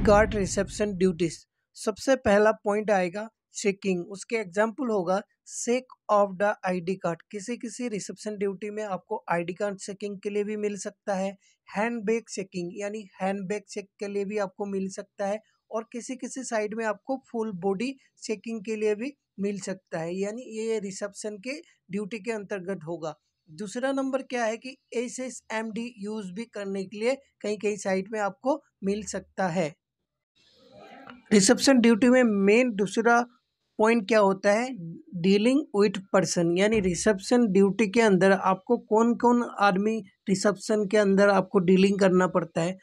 Guard reception duties. सबसे पहला point आएगा चेकिंग। उसके एग्जाम्पल होगा check of the ID card. किसी किसी रिसेप्शन ड्यूटी में आपको आईडी कार्ड चेकिंग के लिए भी मिल सकता है। हैंड बैग चेकिंग यानी हैंड बैग चेक के लिए भी आपको मिल सकता है। और किसी किसी साइड में आपको फुल बॉडी चेकिंग के लिए भी मिल सकता है, यानी ये रिसेप्शन के ड्यूटी के अंतर्गत होगा। दूसरा नंबर क्या है कि SSMD यूज भी करने के लिए कहीं कहीं साइट में आपको मिल सकता है। रिसेप्शन ड्यूटी में मेन दूसरा पॉइंट क्या होता है, डीलिंग विथ पर्सन, यानी रिसेप्शन ड्यूटी के अंदर आपको कौन कौन आदमी रिसेप्शन के अंदर आपको डीलिंग करना पड़ता है।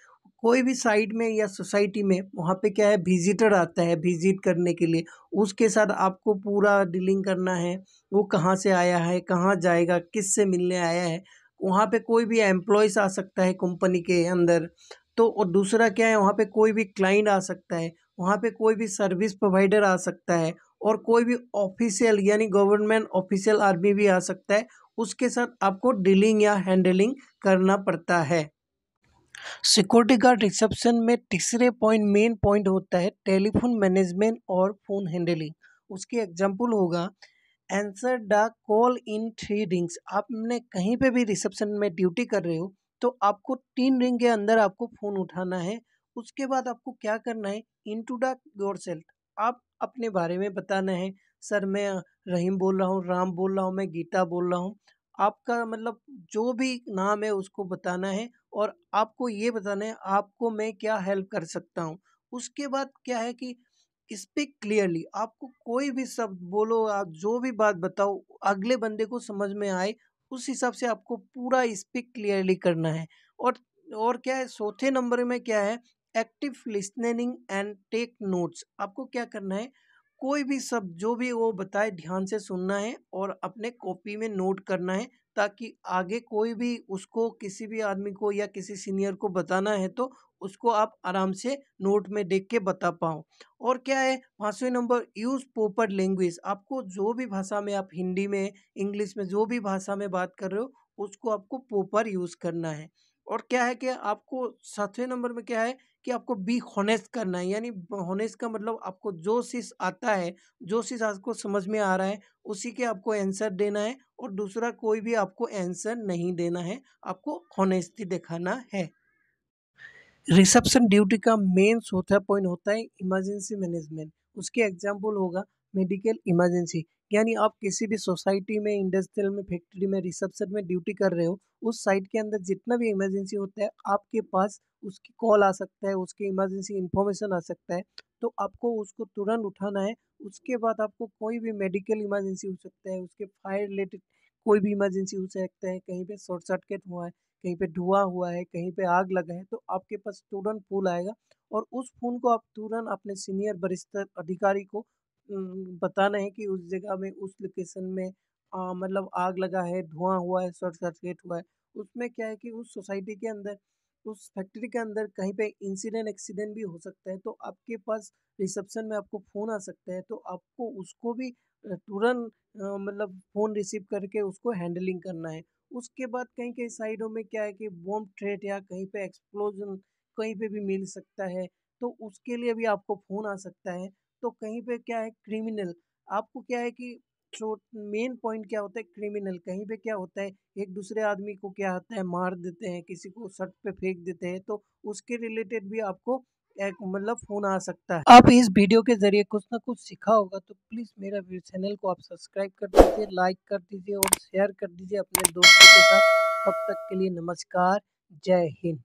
कोई भी साइट में या सोसाइटी में वहाँ पे क्या है, विजिटर आता है विजिट करने के लिए, उसके साथ आपको पूरा डीलिंग करना है। वो कहाँ से आया है, कहाँ जाएगा, किस से मिलने आया है। वहाँ पे कोई भी एम्प्लॉयज़ आ सकता है कंपनी के अंदर। तो और दूसरा क्या है, वहाँ पे कोई भी क्लाइंट आ सकता है, वहाँ पे कोई भी सर्विस प्रोवाइडर आ सकता है, और कोई भी ऑफिशियल यानी गवर्नमेंट ऑफिशियल आदमी भी आ सकता है। उसके साथ आपको डीलिंग या हैंडलिंग करना पड़ता है। सिक्योरिटी गार्ड रिसेप्शन में तीसरे पॉइंट मेन पॉइंट होता है टेलीफोन मैनेजमेंट और फोन हैंडलिंग। उसके एग्जांपल होगा answer the call in 3 rings. आपने कहीं पे भी रिसेप्शन में ड्यूटी कर रहे हो तो आपको 3 रिंग के अंदर आपको फ़ोन उठाना है। उसके बाद आपको क्या करना है, इनटू द योरसेल्फ, आप अपने बारे में बताना है। सर मैं रहीम बोल रहा हूँ, राम बोल रहा हूँ, मैं गीता बोल रहा हूँ। आपका मतलब जो भी नाम है उसको बताना है, और आपको ये बताना है आपको मैं क्या हेल्प कर सकता हूँ। उसके बाद क्या है कि स्पीक क्लियरली, आपको कोई भी शब्द बोलो, आप जो भी बात बताओ अगले बंदे को समझ में आए, उस हिसाब से आपको पूरा स्पीक क्लियरली करना है। और और क्या है, चौथे नंबर में क्या है, active listening and take notes. आपको क्या करना है, कोई भी शब्द जो भी वो बताए ध्यान से सुनना है और अपने कॉपी में नोट करना है, ताकि आगे कोई भी उसको किसी भी आदमी को या किसी सीनियर को बताना है तो उसको आप आराम से नोट में देख के बता पाओ। और क्या है, 5वें नंबर यूज़ प्रॉपर लैंग्वेज। आपको जो भी भाषा में, आप हिंदी में, इंग्लिश में, जो भी भाषा में बात कर रहे हो उसको आपको प्रॉपर यूज़ करना है। और क्या है कि आपको 7वें नंबर में क्या है कि आपको बी हॉनेस्ट करना है, यानी हॉनेस्ट का मतलब आपको जो चीज़ आता है, जो चीज़ आपको समझ में आ रहा है उसी के आपको आंसर देना है, और दूसरा कोई भी आपको आंसर नहीं देना है, आपको हॉनेस्टी दिखाना है। रिसेप्शन ड्यूटी का मेन चौथा पॉइंट होता है इमरजेंसी मैनेजमेंट। उसके एग्जाम्पल होगा मेडिकल इमरजेंसी, यानी आप किसी भी सोसाइटी में, इंडस्ट्रियल में, फैक्ट्री में रिसेप्शन में ड्यूटी कर रहे हो, उस साइट के अंदर जितना भी इमरजेंसी होता है आपके पास उसकी कॉल आ सकता है, उसकी इमरजेंसी इंफॉर्मेशन आ सकता है, तो आपको उसको तुरंत उठाना है। उसके बाद आपको कोई भी मेडिकल इमरजेंसी हो सकता है, उसके फायर रिलेटेड कोई भी इमरजेंसी हो सकता है, कहीं पे शॉर्ट सर्किट हुआ है, कहीं पे धुआं हुआ है, कहीं पे आग लगा है, तो आपके पास तुरंत फ़ोन आएगा, और उस फ़ोन को आप तुरंत अपने सीनियर वरिष्ठ अधिकारी को बताना है कि उस जगह में, उस लोकेशन में मतलब आग लगा है, धुआं हुआ है, शॉर्ट सर्किट हुआ है। उसमें क्या है कि उस सोसाइटी के अंदर, उस फैक्ट्री के अंदर कहीं पे इंसिडेंट एक्सीडेंट भी हो सकता है, तो आपके पास रिसेप्शन में आपको फ़ोन आ सकता है, तो आपको उसको भी तुरंत मतलब फ़ोन रिसीव करके उसको हैंडलिंग करना है। उसके बाद कहीं-कहीं साइडों में क्या है कि बॉम्ब थ्रेट या कहीं पे एक्सप्लोजन कहीं पे भी मिल सकता है, तो उसके लिए भी आपको फ़ोन आ सकता है। तो कहीं पे क्या है, क्रिमिनल, आपको क्या है कि जो मेन पॉइंट क्या होता है, क्रिमिनल कहीं पे क्या होता है, एक दूसरे आदमी को क्या होता है, मार देते हैं, किसी को सड़क पे फेंक देते हैं, तो उसके रिलेटेड भी आपको एक मतलब फ़ोन आ सकता है। आप इस वीडियो के ज़रिए कुछ ना कुछ सीखा होगा, तो प्लीज़ मेरा चैनल को आप सब्सक्राइब कर दीजिए, लाइक कर दीजिए और शेयर कर दीजिए अपने दोस्तों के साथ। तब तक के लिए नमस्कार, जय हिंद।